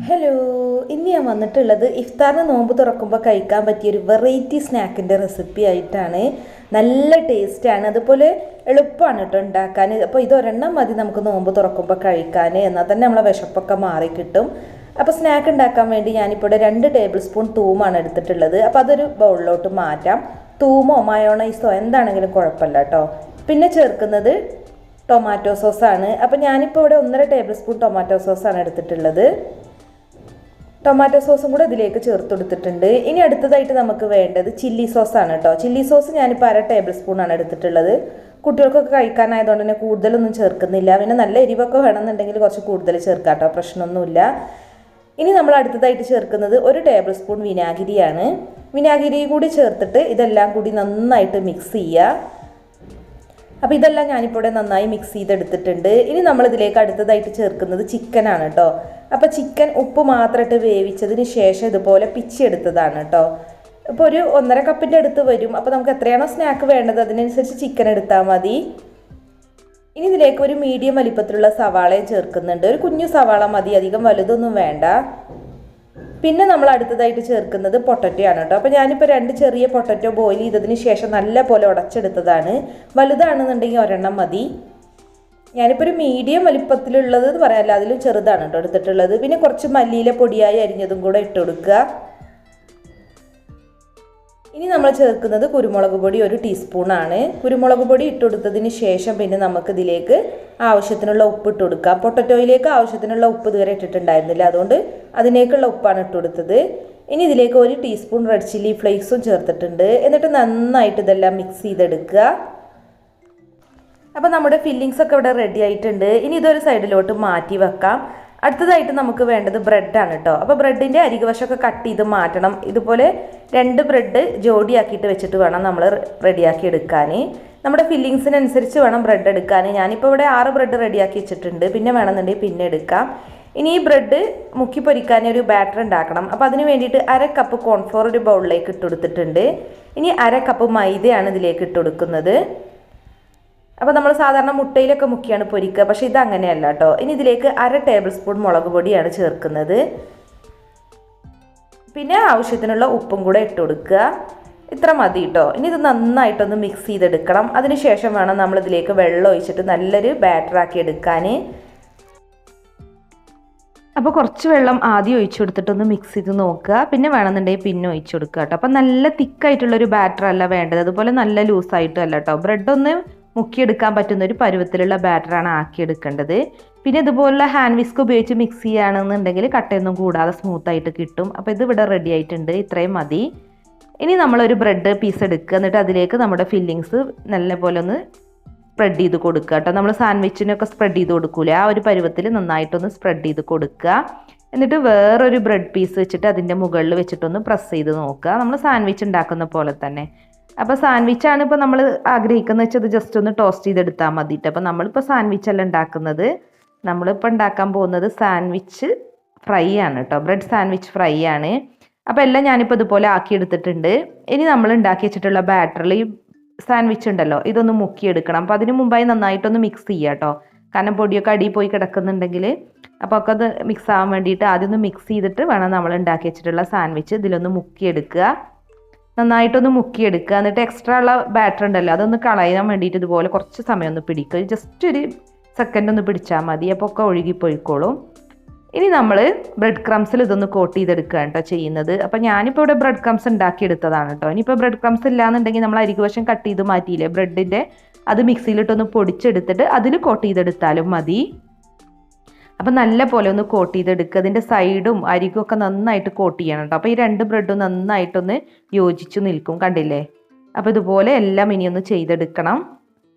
Hello, ഇന്ന് ഞാൻ വന്നിട്ടുള്ളത് ഇഫ്താറിന് നോമ്പ് തുറക്കുമ്പോൾ കഴിക്കാൻ പറ്റിയൊരു വെറൈറ്റി സ്നാക്കിൻ്റെ റെസിപ്പി ആയിട്ടാണ്. നല്ല ടേസ്റ്റാണ്, അതുപോലെ എളുപ്പമാണ് കേട്ടോ ഉണ്ടാക്കാൻ. അപ്പോൾ ഇതൊരെണ്ണം മതി നമുക്ക് നോമ്പ് തുറക്കുമ്പോൾ കഴിക്കാൻ, എന്നാൽ തന്നെ നമ്മളെ വിശപ്പൊക്കെ മാറിക്കിട്ടും. അപ്പോൾ സ്നാക്ക് ഉണ്ടാക്കാൻ വേണ്ടി ഞാനിപ്പോൾ ഇവിടെ 2 ടേബിൾ സ്പൂൺ തൂമാണ് എടുത്തിട്ടുള്ളത്. അപ്പോൾ അതൊരു ബൗളിലോട്ട് മാറ്റാം. തൂമോ മയോണൈസോ എന്താണെങ്കിലും കുഴപ്പമില്ല കേട്ടോ. പിന്നെ ചേർക്കുന്നത് ടൊമാറ്റോ സോസാണ്. അപ്പോൾ ഞാനിപ്പോൾ ഇവിടെ 1.5 ടേബിൾ സ്പൂൺ ടൊമാറ്റോ സോസാണ് എടുത്തിട്ടുള്ളത്. ടൊമാറ്റോ സോസും കൂടെ ഇതിലേക്ക് ചേർത്ത് കൊടുത്തിട്ടുണ്ട്. ഇനി അടുത്തതായിട്ട് നമുക്ക് വേണ്ടത് ചില്ലി സോസാണ് കേട്ടോ. ചില്ലി സോസ് ഞാനിപ്പോൾ 1/2 ടേബിൾ സ്പൂണാണ് എടുത്തിട്ടുള്ളത്. കുട്ടികൾക്കൊക്കെ കഴിക്കാനായതുകൊണ്ട് തന്നെ കൂടുതലൊന്നും ചേർക്കുന്നില്ല. പിന്നെ നല്ല എരിവൊക്കെ വേണമെന്നുണ്ടെങ്കിൽ കുറച്ച് കൂടുതൽ ചേർക്കാം കേട്ടോ, പ്രശ്നമൊന്നുമില്ല. ഇനി നമ്മൾ അടുത്തതായിട്ട് ചേർക്കുന്നത് 1 ടേബിൾ സ്പൂൺ വിനാഗിരിയാണ്. വിനാഗിരി കൂടി ചേർത്തിട്ട് ഇതെല്ലാം കൂടി നന്നായിട്ട് മിക്സ് ചെയ്യുക. അപ്പോൾ ഇതെല്ലാം ഞാനിപ്പോൾ ഇവിടെ നന്നായി മിക്സ് ചെയ്തെടുത്തിട്ടുണ്ട്. ഇനി നമ്മളിതിലേക്ക് അടുത്തതായിട്ട് ചേർക്കുന്നത് ചിക്കനാണ് കേട്ടോ. അപ്പോൾ ചിക്കൻ ഉപ്പ് മാത്രമായിട്ട് വേവിച്ചതിന് ശേഷം ഇതുപോലെ പിച്ചെടുത്തതാണ് കേട്ടോ. ഇപ്പോൾ ഒരു 1.5 കപ്പിൻ്റെ അടുത്ത് വരും. അപ്പോൾ നമുക്ക് എത്രയാണോ സ്നാക്ക് വേണ്ടത് അതിനനുസരിച്ച് ചിക്കൻ എടുത്താൽ മതി. ഇനി ഇതിലേക്ക് ഒരു മീഡിയം വലിപ്പത്തിലുള്ള സവാളയും ചേർക്കുന്നുണ്ട്. ഒരു കുഞ്ഞു സവാള മതി, അധികം വലുതൊന്നും വേണ്ട. പിന്നെ നമ്മൾ അടുത്തതായിട്ട് ചേർക്കുന്നത് പൊട്ടറ്റോ ആണ് കേട്ടോ. അപ്പോൾ ഞാനിപ്പോൾ 2 ചെറിയ പൊട്ടറ്റോ ബോയിൽ ചെയ്തതിന് ശേഷം നല്ല പോലെ ഉടച്ചെടുത്തതാണ്. വലുതാണെന്നുണ്ടെങ്കിൽ ഒരെണ്ണം മതി. ഞാനിപ്പോൾ ഒരു മീഡിയം വലിപ്പത്തിലുള്ളത് എന്ന് പറയാമല്ല, അതിലും ചെറുതാണ് കേട്ടോ എടുത്തിട്ടുള്ളത്. പിന്നെ കുറച്ച് മല്ലിയില പൊടിയായി അരിഞ്ഞതും കൂടെ ഇട്ട് കൊടുക്കുക. ഇനി നമ്മൾ ചേർക്കുന്നത് കുരുമുളക് പൊടി 1 ടീസ്പൂണാണ്. കുരുമുളക് പൊടി ഇട്ട് കൊടുത്തതിന് ശേഷം പിന്നെ നമുക്കിതിലേക്ക് ആവശ്യത്തിനുള്ള ഉപ്പ് ഇട്ട് കൊടുക്കാം. പൊട്ടറ്റോയിലേക്ക് ആവശ്യത്തിനുള്ള ഉപ്പ് ഇതുവരെ ഇട്ടിട്ടുണ്ടായിരുന്നില്ല, അതുകൊണ്ട് അതിലേക്കുള്ള ഉപ്പാണ് ഇട്ട് കൊടുത്തത്. ഇനി ഇതിലേക്ക് 1 ടീസ്പൂൺ റെഡ് ചില്ലി ഫ്ലേക്സും ചേർത്തിട്ടുണ്ട്. എന്നിട്ട് നന്നായിട്ട് ഇതെല്ലാം മിക്സ് ചെയ്തെടുക്കുക. അപ്പോൾ നമ്മുടെ ഫില്ലിങ്സ് ഒക്കെ ഇവിടെ റെഡി ആയിട്ടുണ്ട്. ഇനി ഇതൊരു സൈഡിലോട്ട് മാറ്റി വെക്കാം. അടുത്തതായിട്ട് നമുക്ക് വേണ്ടത് ബ്രെഡാണ് കേട്ടോ. അപ്പോൾ ബ്രെഡിൻ്റെ അരികുവശമൊക്കെ കട്ട് ചെയ്ത് മാറ്റണം. ഇതുപോലെ 2 ബ്രെഡ് ജോഡിയാക്കിയിട്ട് വെച്ചിട്ട് വേണം നമ്മൾ റെഡിയാക്കി എടുക്കാൻ. നമ്മുടെ ഫില്ലിങ്സിനനുസരിച്ച് വേണം ബ്രെഡ് എടുക്കാൻ. ഞാനിപ്പോൾ ഇവിടെ 6 ബ്രെഡ് റെഡിയാക്കി വെച്ചിട്ടുണ്ട്. പിന്നെ വേണമെന്നുണ്ടെങ്കിൽ പിന്നെ എടുക്കാം. ഇനി ഈ ബ്രെഡ് മുക്കി പൊരിക്കാൻ ഒരു ബാറ്റർ ഉണ്ടാക്കണം. അപ്പോൾ അതിന് വേണ്ടിയിട്ട് 1/2 കപ്പ് കോൺഫ്ലോർ ഒരു ബൗളിലേക്ക് ഇട്ട് കൊടുത്തിട്ടുണ്ട്. ഇനി 1/2 കപ്പ് മൈദയാണ് ഇതിലേക്ക് ഇട്ട് കൊടുക്കുന്നത്. അപ്പോൾ നമ്മൾ സാധാരണ മുട്ടയിലൊക്കെ മുക്കിയാണ് പൊരിക്കുക, പക്ഷേ ഇത് അങ്ങനെയല്ല കേട്ടോ. ഇനി ഇതിലേക്ക് 1/2 ടേബിൾ സ്പൂൺ മുളക് പൊടിയാണ് ചേർക്കുന്നത്. പിന്നെ ആവശ്യത്തിനുള്ള ഉപ്പും കൂടെ ഇട്ട് കൊടുക്കുക. ഇത്ര മതി കേട്ടോ. ഇനി ഇത് നന്നായിട്ടൊന്ന് മിക്സ് ചെയ്തെടുക്കണം. അതിനുശേഷം വേണം നമ്മളിതിലേക്ക് വെള്ളം ഒഴിച്ചിട്ട് നല്ലൊരു ബാറ്ററാക്കി എടുക്കാൻ. അപ്പോൾ കുറച്ച് വെള്ളം ആദ്യം ഒഴിച്ചു കൊടുത്തിട്ടൊന്ന് മിക്സ് ചെയ്ത് നോക്കുക. പിന്നെ വേണമെന്നുണ്ടെങ്കിൽ പിന്നെ ഒഴിച്ചു കൊടുക്കുക കേട്ടോ. അപ്പോൾ നല്ല തിക്കായിട്ടുള്ളൊരു ബാറ്റർ അല്ല വേണ്ടത്, അതുപോലെ നല്ല ലൂസായിട്ടും അല്ല കേട്ടോ. ബ്രെഡൊന്ന് മുക്കിയെടുക്കാൻ പറ്റുന്ന ഒരു പരുവത്തിലുള്ള ബാറ്ററാണ് ആക്കിയെടുക്കേണ്ടത്. പിന്നെ ഇതുപോലുള്ള ഹാൻഡ് വിസ്ക് ഉപയോഗിച്ച് മിക്സ് ചെയ്യുകയാണെന്നുണ്ടെങ്കിൽ കട്ടയൊന്നും കൂടാതെ സ്മൂത്തായിട്ട് കിട്ടും. അപ്പോൾ ഇത് ഇവിടെ റെഡി ആയിട്ടുണ്ട്, ഇത്രയും മതി. ഇനി നമ്മളൊരു ബ്രെഡ് പീസ് എടുക്കുക, എന്നിട്ട് അതിലേക്ക് നമ്മുടെ ഫില്ലിങ്സ് നല്ലപോലെ ഒന്ന് സ്പ്രെഡ് ചെയ്ത് കൊടുക്കുക കേട്ടോ. നമ്മൾ സാൻഡ്വിച്ചിനൊക്കെ സ്പ്രെഡ് ചെയ്ത് കൊടുക്കൂലേ, ആ ഒരു പരുവത്തിൽ നന്നായിട്ടൊന്ന് സ്പ്രെഡ് ചെയ്ത് കൊടുക്കുക. എന്നിട്ട് വേറൊരു ബ്രെഡ് പീസ് വെച്ചിട്ട് അതിൻ്റെ മുകളിൽ വെച്ചിട്ടൊന്ന് പ്രസ് ചെയ്ത് നോക്കുക, നമ്മൾ സാൻഡ്വിച്ച് ഉണ്ടാക്കുന്ന പോലെ തന്നെ. അപ്പോൾ സാൻഡ്വിച്ചാണ് ഇപ്പോൾ നമ്മൾ ആഗ്രഹിക്കുന്നത് വെച്ചത് ജസ്റ്റ് ഒന്ന് ടോസ്റ്റ് ചെയ്തെടുത്താൽ മതിയിട്ട്. അപ്പോൾ നമ്മളിപ്പോൾ സാൻഡ്വിച്ച് അല്ല ഉണ്ടാക്കുന്നത്, നമ്മളിപ്പോൾ ഉണ്ടാക്കാൻ പോകുന്നത് സാൻഡ്വിച്ച് ഫ്രൈ ആണ് കേട്ടോ. ബ്രെഡ് സാൻഡ്വിച്ച് ഫ്രൈ ആണ്. അപ്പോൾ എല്ലാം ഞാനിപ്പോൾ ഇതുപോലെ ആക്കിയെടുത്തിട്ടുണ്ട്. ഇനി നമ്മൾ ഉണ്ടാക്കി വെച്ചിട്ടുള്ള ബാറ്ററിൽ ഈ സാൻഡ്വിച്ച് ഉണ്ടല്ലോ, ഇതൊന്ന് മുക്കിയെടുക്കണം. അപ്പോൾ അതിന് മുമ്പായി നന്നായിട്ടൊന്ന് മിക്സ് ചെയ്യുക കേട്ടോ, കാരണം പൊടിയൊക്കെ അടിയിൽ പോയി കിടക്കുന്നുണ്ടെങ്കിൽ. അപ്പോൾ ഒക്കെ അത് മിക്സ് ആവാൻ വേണ്ടിയിട്ട് ആദ്യം ഒന്ന് മിക്സ് ചെയ്തിട്ട് വേണം നമ്മൾ ഉണ്ടാക്കി വെച്ചിട്ടുള്ള സാൻഡ്വിച്ച് ഇതിലൊന്ന് മുക്കിയെടുക്കുക. നന്നായിട്ടൊന്ന് മുക്കിയെടുക്കുക. എന്നിട്ട് എക്സ്ട്രാ ഉള്ള ബാറ്റർ ഉണ്ടല്ലോ അതൊന്ന് കളയാൻ വേണ്ടിയിട്ട് ഇതുപോലെ കുറച്ച് സമയം ഒന്ന് പിടിക്കുക. ജസ്റ്റ് ഒരു സെക്കൻഡ് ഒന്ന് പിടിച്ചാൽ മതി, അപ്പോൾ ഒക്കെ ഒഴുകിപ്പോയിക്കോളും. ഇനി നമ്മൾ ബ്രെഡ് ക്രംസിൽ ഇതൊന്ന് കോട്ട് ചെയ്തെടുക്കുകയാണ് കേട്ടോ ചെയ്യുന്നത്. അപ്പോൾ ഞാനിപ്പോൾ ഇവിടെ ബ്രെഡ് ക്രംസ് ഉണ്ടാക്കിയെടുത്തതാണ് കേട്ടോ. ഇനിയിപ്പോൾ ബ്രെഡ് ക്രംസ് ഇല്ലാന്നുണ്ടെങ്കിൽ നമ്മൾ അരികുവശം കട്ട് ചെയ്ത് മാറ്റിയില്ലേ ബ്രെഡിൻ്റെ, അത് മിക്സിയിലിട്ടൊന്ന് പൊടിച്ചെടുത്തിട്ട് അതിൽ കോട്ട് ചെയ്തെടുത്താലും മതി. അപ്പോൾ നല്ല പോലെ ഒന്ന് കോട്ട് ചെയ്തെടുക്കുക. അതിൻ്റെ സൈഡും അരികും ഒക്കെ നന്നായിട്ട് കോട്ട് ചെയ്യണം കേട്ടോ. അപ്പോൾ ഈ 2 ബ്രെഡും നന്നായിട്ടൊന്ന് യോജിച്ച് നിൽക്കും, കണ്ടില്ലേ. അപ്പോൾ ഇതുപോലെ എല്ലാം ഇനിയൊന്ന് ചെയ്തെടുക്കണം.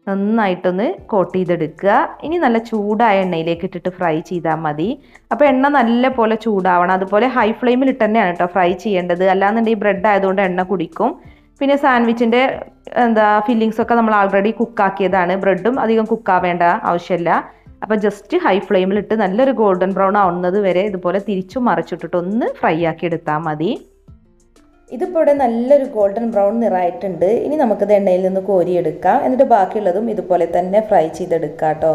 നന്നായിട്ടൊന്ന് കോട്ട് ചെയ്തെടുക്കുക. ഇനി നല്ല ചൂടായ എണ്ണയിലേക്ക് ഇട്ടിട്ട് ഫ്രൈ ചെയ്താൽ മതി. അപ്പോൾ എണ്ണ നല്ല പോലെ ചൂടാവണം. അതുപോലെ ഹൈ ഫ്ലെയിമിൽ ഇട്ട് തന്നെയാണ് കേട്ടോ ഫ്രൈ ചെയ്യേണ്ടത്, അല്ലാന്നുണ്ടെങ്കിൽ ബ്രെഡ് ആയതുകൊണ്ട് എണ്ണ കുടിക്കും. പിന്നെ സാൻഡ്വിച്ചിൻ്റെ ഫില്ലിങ്സൊക്കെ നമ്മൾ ആൾറെഡി കുക്കാക്കിയതാണ്. ബ്രെഡും അധികം കുക്കാവേണ്ട ആവശ്യമില്ല. അപ്പോൾ ജസ്റ്റ് ഹൈ ഫ്ലെയിമിലിട്ട് നല്ലൊരു ഗോൾഡൻ ബ്രൗൺ ആവുന്നത് വരെ ഇതുപോലെ തിരിച്ചും മറിച്ചിട്ടിട്ട് ഒന്ന് ഫ്രൈ ആക്കി എടുത്താൽ മതി. ഇതിപ്പോൾ ഇവിടെ നല്ലൊരു ഗോൾഡൻ ബ്രൗൺ നിറായിട്ടുണ്ട്. ഇനി നമുക്കിത് എണ്ണയിൽ നിന്ന് കോരിയെടുക്കാം. എന്നിട്ട് ബാക്കിയുള്ളതും ഇതുപോലെ തന്നെ ഫ്രൈ ചെയ്തെടുക്കാം കേട്ടോ.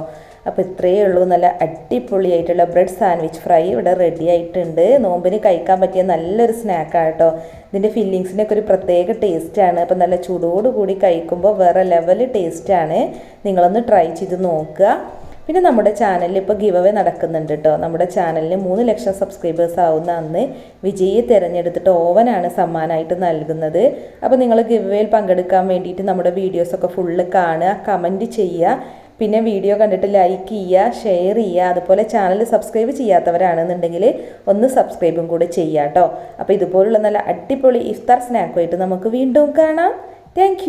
അപ്പോൾ ഇത്രയേ ഉള്ളൂ. നല്ല അടിപൊളിയായിട്ടുള്ള ബ്രെഡ് സാൻഡ്വിച്ച് ഫ്രൈ ഇവിടെ റെഡി ആയിട്ടുണ്ട്. നോമ്പിന് കഴിക്കാൻ പറ്റിയ നല്ലൊരു സ്നാക്കാണ് കേട്ടോ. ഇതിൻ്റെ ഫില്ലിങ്സിനൊക്കെ ഒരു പ്രത്യേക ടേസ്റ്റാണ്. അപ്പോൾ നല്ല ചൂടോടുകൂടി കഴിക്കുമ്പോൾ വേറെ ലെവൽ ടേസ്റ്റാണ്. നിങ്ങളൊന്ന് ട്രൈ ചെയ്ത് നോക്കുക. പിന്നെ നമ്മുടെ ചാനലിൽ ഇപ്പോൾ ഗിവ് അവേ നടക്കുന്നുണ്ട് കേട്ടോ. നമ്മുടെ ചാനലിന് 3 ലക്ഷം സബ്സ്ക്രൈബേഴ്സ് ആവുന്ന അന്ന് വിജയിയെ തിരഞ്ഞെടുത്തിട്ട് ഓവനാണ് സമ്മാനമായിട്ട് നൽകുന്നത്. അപ്പോൾ നിങ്ങൾ ഗിവ് അവേയിൽ പങ്കെടുക്കാൻ വേണ്ടിയിട്ട് നമ്മുടെ വീഡിയോസൊക്കെ ഫുള്ള് കാണുക, കമൻറ്റ് ചെയ്യുക, പിന്നെ വീഡിയോ കണ്ടിട്ട് ലൈക്ക് ചെയ്യുക, ഷെയർ ചെയ്യുക. അതുപോലെ ചാനൽ സബ്സ്ക്രൈബ് ചെയ്യാത്തവരാണെന്നുണ്ടെങ്കിൽ ഒന്ന് സബ്സ്ക്രൈബും കൂടെ ചെയ്യുക കേട്ടോ. അപ്പോൾ ഇതുപോലുള്ള നല്ല അടിപൊളി ഇഫ്താർ സ്നാക്കുമായിട്ട് നമുക്ക് വീണ്ടും കാണാം. താങ്ക്